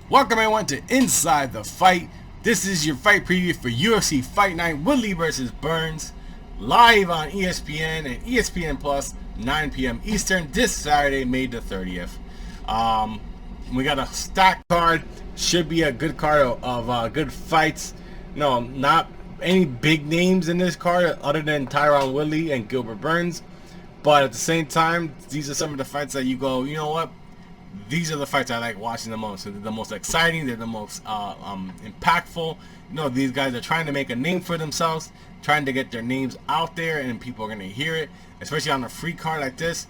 Welcome everyone to Inside the Fight. This is your fight preview for UFC Fight Night Woodley versus Burns, live on ESPN and ESPN Plus, 9 p.m. Eastern this Saturday, May the 30th. We got a stacked card. Should be a good card of good fights. No, not any big names in this card other than Tyron Woodley and Gilbert Burns. But at the same time, these are some of the fights that you go, you know what? These are the fights I like watching the most. They're the most exciting. They're the most impactful. You know, these guys are trying to make a name for themselves, trying to get their names out there, and people are going to hear it. Especially on a free card like this,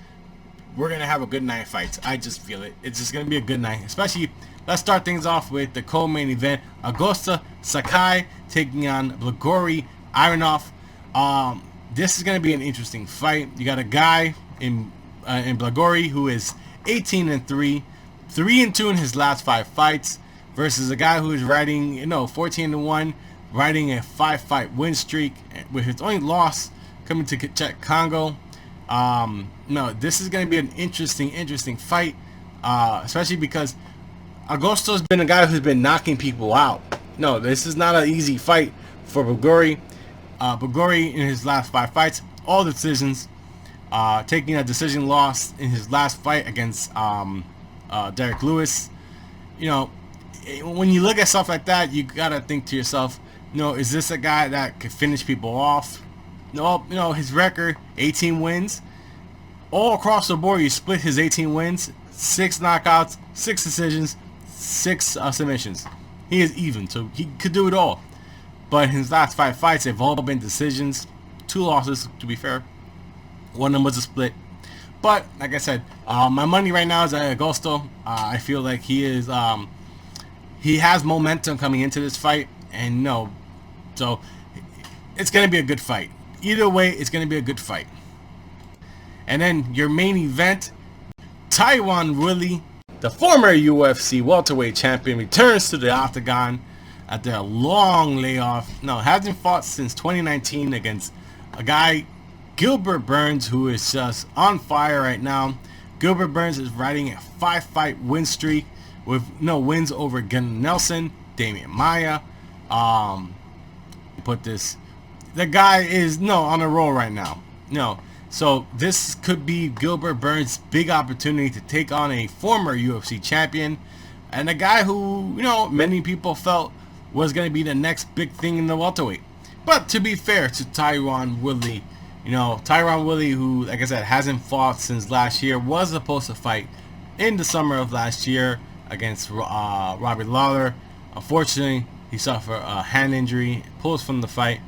we're going to have a good night of fights. I just feel it. It's just going to be a good night. Especially, let's start things off with the co-main event. Augusto, Sakai taking on Blagoy, Ivanov. This is going to be an interesting fight. You got a guy in Blagoy who is 18-3, 3-2 in his last 5 fights, versus a guy who is riding, 14-1, riding a 5-fight win streak, with his only loss coming to Czech Congo. This is going to be an interesting fight, especially because Augusto's been a guy who's been knocking people out. No, this is not an easy fight for Blagoy. Blagoy in his last 5 fights, all decisions. Taking a decision loss in his last fight against Derek Lewis. When you look at stuff like that, you gotta think to yourself, is this a guy that could finish people off? No, his record, 18 wins. All across the board, you split his 18 wins, 6 knockouts, 6 decisions, 6 submissions. He is even, so he could do it all. But his last 5 fights, they've all been decisions. 2 losses, to be fair. One of them was a split. But like I said, my money right now is at Augusto. I feel like he has momentum coming into this fight, and so it's gonna be a good fight. Either way, it's gonna be a good fight. And then your main event, Tyron Woodley, the former UFC welterweight champion, returns to the octagon after a long layoff. Hasn't fought since 2019 against a guy, Gilbert Burns, who is just on fire right now. Gilbert Burns is riding a 5-fight win streak with no wins over Gunnar Nelson, Damian Maia. The guy is on a roll right now. So this could be Gilbert Burns' big opportunity to take on a former UFC champion and a guy who many people felt was going to be the next big thing in the welterweight. But to be fair to Tyron Woodley, Tyron Woodley, who, like I said, hasn't fought since last year, was supposed to fight in the summer of last year against Robbie Lawler. Unfortunately, he suffered a hand injury, pulls from the fight.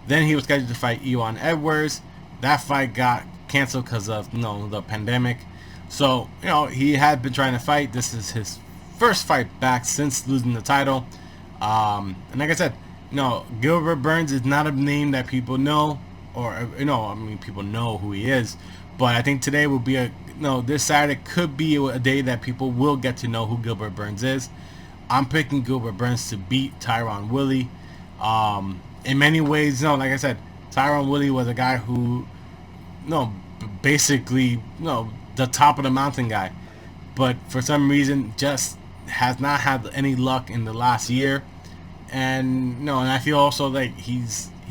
Then he was scheduled to fight Ivan Edwards. That fight got canceled because of the pandemic. So he had been trying to fight. This is his first fight back since losing the title. And like I said, Gilbert Burns is not a name that people know. Or people know who he is, but I think today will be this Saturday could be a day that people will get to know who Gilbert Burns is. I'm picking Gilbert Burns to beat Tyron Woodley. In many ways, like I said, Tyron Woodley was a guy who, basically, the top of the mountain guy, but for some reason just has not had any luck in the last year, and I feel also like he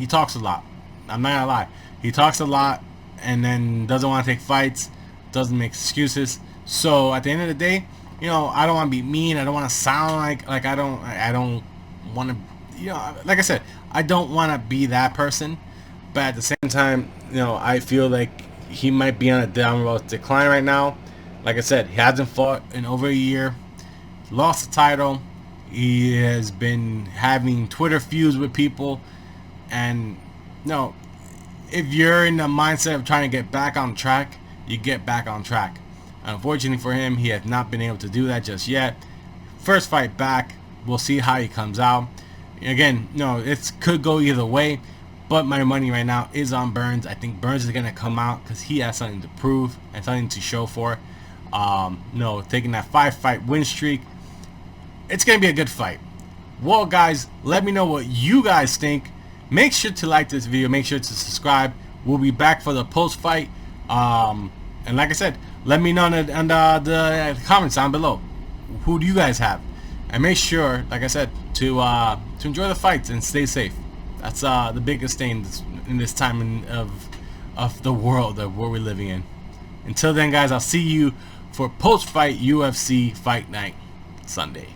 talks a lot. I'm not gonna lie. He talks a lot and then doesn't want to take fights, doesn't make excuses. So at the end of the day, I don't want to be mean. I don't want to sound like I don't want to, like I said, I don't want to be that person. But at the same time, I feel like he might be on a downward decline right now. Like I said, he hasn't fought in over a year. Lost the title. He has been having Twitter feuds with people, and if you're in the mindset of trying to get back on track, you get back on track. Unfortunately for him, he has not been able to do that just yet. First fight back, we'll see how he comes out. Again, it could go either way, but my money right now is on Burns. I think Burns is going to come out because he has something to prove and something to show for. Taking that 5-fight win streak, it's going to be a good fight. Well, guys, let me know what you guys think. Make sure to like this video. Make sure to subscribe. We'll be back for the post-fight. And like I said, let me know in the comments down below. Who do you guys have? And make sure, like I said, to enjoy the fights and stay safe. That's the biggest thing in this time of the world that we're living in. Until then, guys, I'll see you for post-fight UFC Fight Night Sunday.